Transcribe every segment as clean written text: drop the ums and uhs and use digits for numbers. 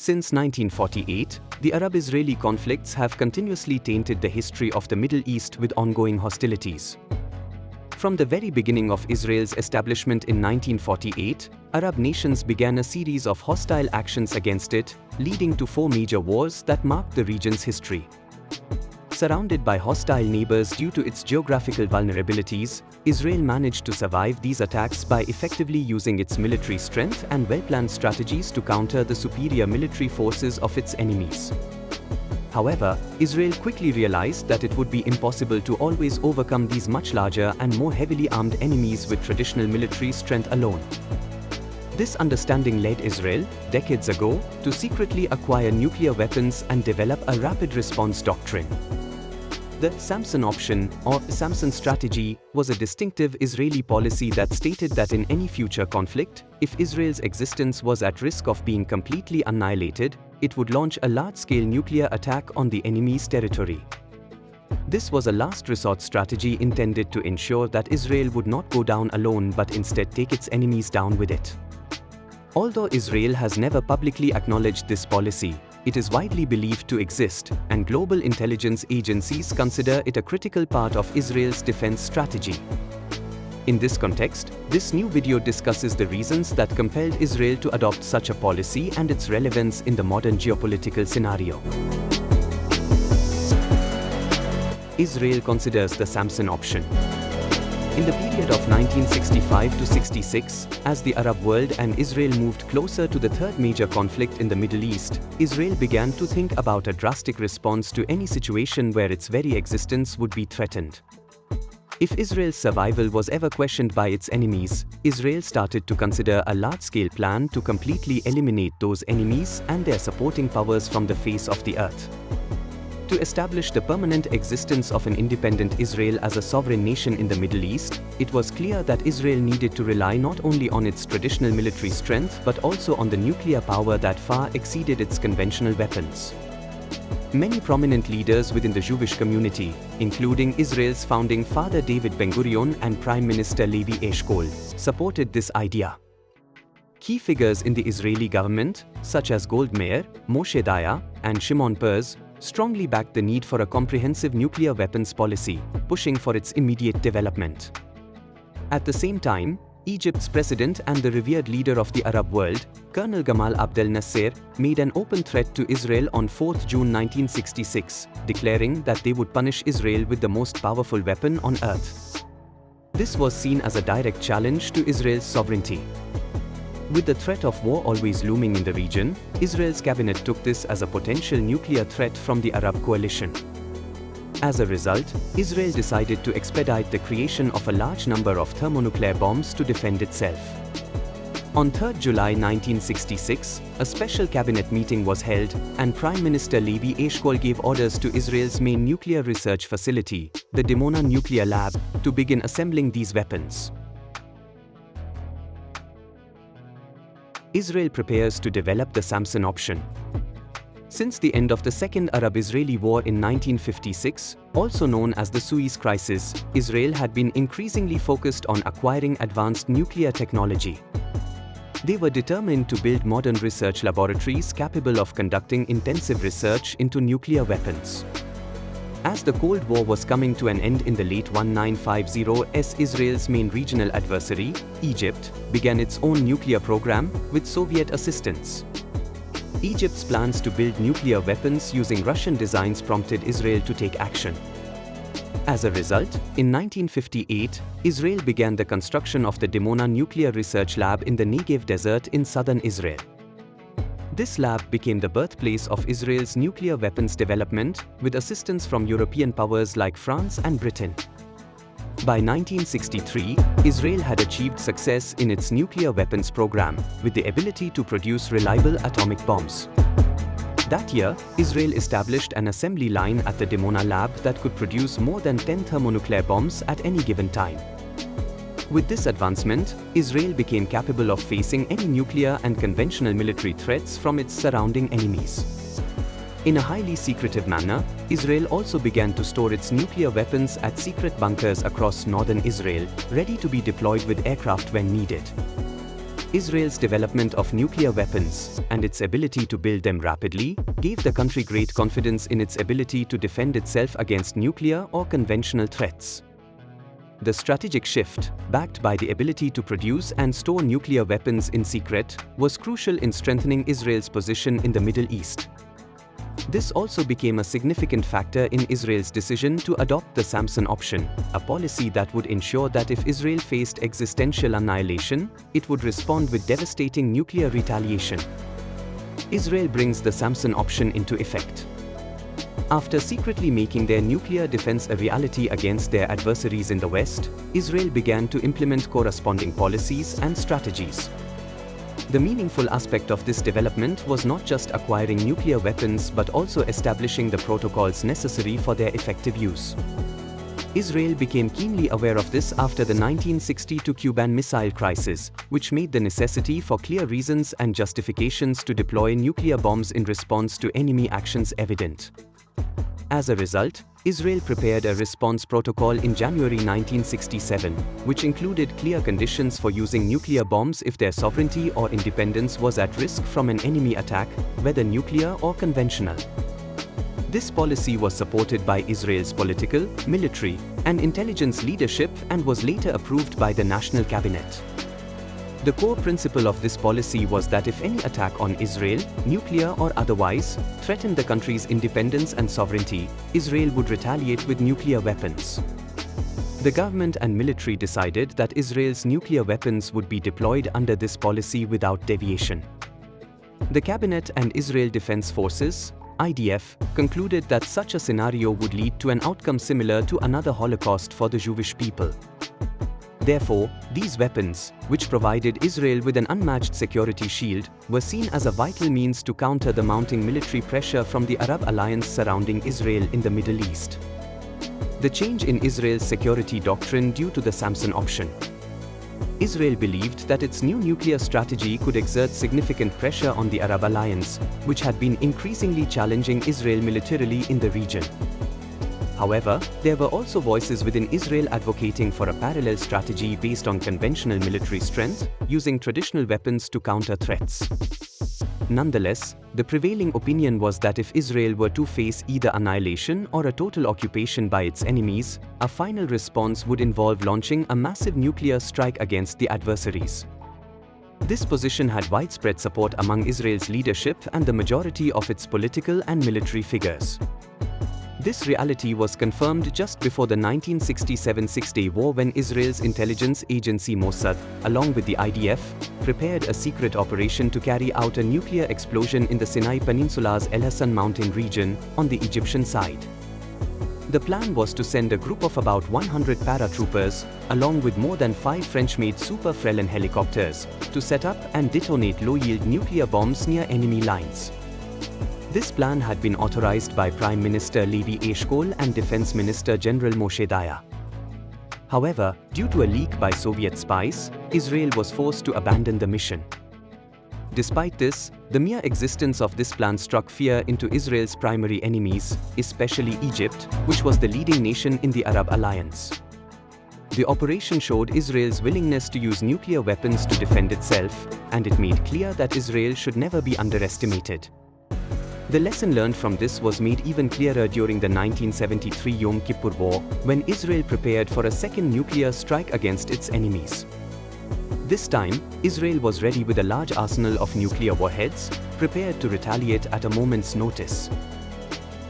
Since 1948, the Arab-Israeli conflicts have continuously tainted the history of the Middle East with ongoing hostilities. From the very beginning of Israel's establishment in 1948, Arab nations began a series of hostile actions against it, leading to 4 major wars that marked the region's history. Surrounded by hostile neighbors due to its geographical vulnerabilities, Israel managed to survive these attacks by effectively using its military strength and well-planned strategies to counter the superior military forces of its enemies. However, Israel quickly realized that it would be impossible to always overcome these much larger and more heavily armed enemies with traditional military strength alone. This understanding led Israel, decades ago, to secretly acquire nuclear weapons and develop a rapid response doctrine. The Samson Option, or Samson Strategy, was a distinctive Israeli policy that stated that in any future conflict, if Israel's existence was at risk of being completely annihilated, it would launch a large-scale nuclear attack on the enemy's territory. This was a last resort strategy intended to ensure that Israel would not go down alone but instead take its enemies down with it. Although Israel has never publicly acknowledged this policy, it is widely believed to exist, and global intelligence agencies consider it a critical part of Israel's defense strategy. In this context, this new video discusses the reasons that compelled Israel to adopt such a policy and its relevance in the modern geopolitical scenario. Israel considers the Samson Option. In the period of 1965 to 66, as the Arab world and Israel moved closer to the third major conflict in the Middle East, Israel began to think about a drastic response to any situation where its very existence would be threatened. If Israel's survival was ever questioned by its enemies, Israel started to consider a large-scale plan to completely eliminate those enemies and their supporting powers from the face of the earth. To establish the permanent existence of an independent Israel as a sovereign nation in the Middle East, it was clear that Israel needed to rely not only on its traditional military strength but also on the nuclear power that far exceeded its conventional weapons. Many prominent leaders within the Jewish community, including Israel's founding father David Ben-Gurion and Prime Minister Levi Eshkol, supported this idea. Key figures in the Israeli government, such as Goldmeier, Moshe Dayan, and Shimon Peres, strongly backed the need for a comprehensive nuclear weapons policy, pushing for its immediate development. At the same time, Egypt's president and the revered leader of the Arab world, Colonel Gamal Abdel Nasser, made an open threat to Israel on 4 June 1966, declaring that they would punish Israel with the most powerful weapon on earth. This was seen as a direct challenge to Israel's sovereignty. With the threat of war always looming in the region, Israel's cabinet took this as a potential nuclear threat from the Arab coalition. As a result, Israel decided to expedite the creation of a large number of thermonuclear bombs to defend itself. On 3 July 1966, a special cabinet meeting was held, and Prime Minister Levi Eshkol gave orders to Israel's main nuclear research facility, the Dimona Nuclear Lab, to begin assembling these weapons. Israel prepares to develop the Samson Option. Since the end of the Second Arab-Israeli War in 1956, also known as the Suez Crisis, Israel had been increasingly focused on acquiring advanced nuclear technology. They were determined to build modern research laboratories capable of conducting intensive research into nuclear weapons. As the Cold War was coming to an end in the late 1950s, Israel's main regional adversary, Egypt, began its own nuclear program with Soviet assistance. Egypt's plans to build nuclear weapons using Russian designs prompted Israel to take action. As a result, in 1958, Israel began the construction of the Dimona Nuclear Research Lab in the Negev Desert in southern Israel. This lab became the birthplace of Israel's nuclear weapons development, with assistance from European powers like France and Britain. By 1963, Israel had achieved success in its nuclear weapons program, with the ability to produce reliable atomic bombs. That year, Israel established an assembly line at the Dimona lab that could produce more than 10 thermonuclear bombs at any given time. With this advancement, Israel became capable of facing any nuclear and conventional military threats from its surrounding enemies. In a highly secretive manner, Israel also began to store its nuclear weapons at secret bunkers across northern Israel, ready to be deployed with aircraft when needed. Israel's development of nuclear weapons, and its ability to build them rapidly, gave the country great confidence in its ability to defend itself against nuclear or conventional threats. The strategic shift, backed by the ability to produce and store nuclear weapons in secret, was crucial in strengthening Israel's position in the Middle East. This also became a significant factor in Israel's decision to adopt the Samson Option, a policy that would ensure that if Israel faced existential annihilation, it would respond with devastating nuclear retaliation. Israel brings the Samson Option into effect. After secretly making their nuclear defense a reality against their adversaries in the West, Israel began to implement corresponding policies and strategies. The meaningful aspect of this development was not just acquiring nuclear weapons but also establishing the protocols necessary for their effective use. Israel became keenly aware of this after the 1962 Cuban Missile Crisis, which made the necessity for clear reasons and justifications to deploy nuclear bombs in response to enemy actions evident. As a result, Israel prepared a response protocol in January 1967, which included clear conditions for using nuclear bombs if their sovereignty or independence was at risk from an enemy attack, whether nuclear or conventional. This policy was supported by Israel's political, military, and intelligence leadership and was later approved by the National Cabinet. The core principle of this policy was that if any attack on Israel, nuclear or otherwise, threatened the country's independence and sovereignty, Israel would retaliate with nuclear weapons. The government and military decided that Israel's nuclear weapons would be deployed under this policy without deviation. The Cabinet and Israel Defense Forces, IDF, concluded that such a scenario would lead to an outcome similar to another Holocaust for the Jewish people. Therefore, these weapons, which provided Israel with an unmatched security shield, were seen as a vital means to counter the mounting military pressure from the Arab alliance surrounding Israel in the Middle East. The change in Israel's security doctrine due to the Samson Option. Israel believed that its new nuclear strategy could exert significant pressure on the Arab alliance, which had been increasingly challenging Israel militarily in the region. However, there were also voices within Israel advocating for a parallel strategy based on conventional military strength, using traditional weapons to counter threats. Nonetheless, the prevailing opinion was that if Israel were to face either annihilation or a total occupation by its enemies, a final response would involve launching a massive nuclear strike against the adversaries. This position had widespread support among Israel's leadership and the majority of its political and military figures. This reality was confirmed just before the 1967 Six-Day War when Israel's intelligence agency Mossad, along with the IDF, prepared a secret operation to carry out a nuclear explosion in the Sinai Peninsula's El Hassan mountain region, on the Egyptian side. The plan was to send a group of about 100 paratroopers, along with more than 5 French-made Super Frelon helicopters, to set up and detonate low-yield nuclear bombs near enemy lines. This plan had been authorized by Prime Minister Levi Eshkol and Defense Minister General Moshe Dayan. However, due to a leak by Soviet spies, Israel was forced to abandon the mission. Despite this, the mere existence of this plan struck fear into Israel's primary enemies, especially Egypt, which was the leading nation in the Arab alliance. The operation showed Israel's willingness to use nuclear weapons to defend itself, and it made clear that Israel should never be underestimated. The lesson learned from this was made even clearer during the 1973 Yom Kippur War, when Israel prepared for a second nuclear strike against its enemies. This time, Israel was ready with a large arsenal of nuclear warheads, prepared to retaliate at a moment's notice.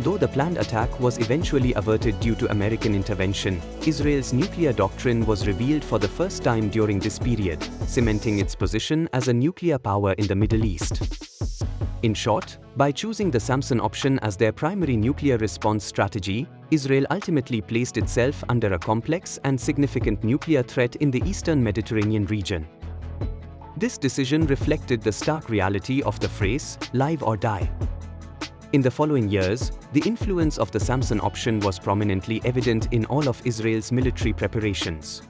Though the planned attack was eventually averted due to American intervention, Israel's nuclear doctrine was revealed for the first time during this period, cementing its position as a nuclear power in the Middle East. In short, by choosing the Samson Option as their primary nuclear response strategy, Israel ultimately placed itself under a complex and significant nuclear threat in the eastern Mediterranean region. This decision reflected the stark reality of the phrase, "live or die." In the following years, the influence of the Samson Option was prominently evident in all of Israel's military preparations.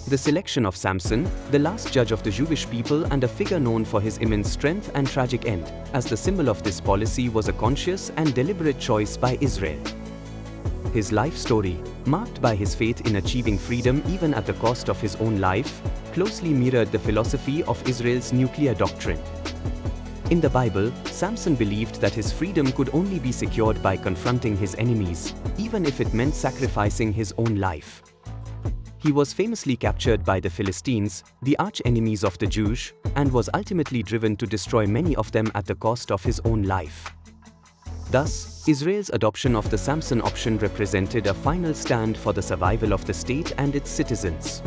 The selection of Samson, the last judge of the Jewish people and a figure known for his immense strength and tragic end, as the symbol of this policy was a conscious and deliberate choice by Israel. His life story, marked by his faith in achieving freedom even at the cost of his own life, closely mirrored the philosophy of Israel's nuclear doctrine. In the Bible, Samson believed that his freedom could only be secured by confronting his enemies, even if it meant sacrificing his own life. He was famously captured by the Philistines, the arch-enemies of the Jews, and was ultimately driven to destroy many of them at the cost of his own life. Thus, Israel's adoption of the Samson option represented a final stand for the survival of the state and its citizens.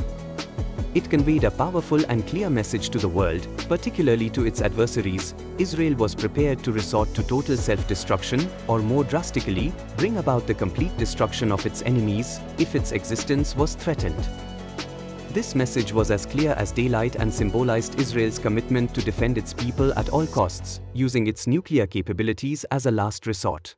It conveyed a powerful and clear message to the world, particularly to its adversaries. Israel was prepared to resort to total self-destruction, or more drastically, bring about the complete destruction of its enemies, if its existence was threatened. This message was as clear as daylight and symbolized Israel's commitment to defend its people at all costs, using its nuclear capabilities as a last resort.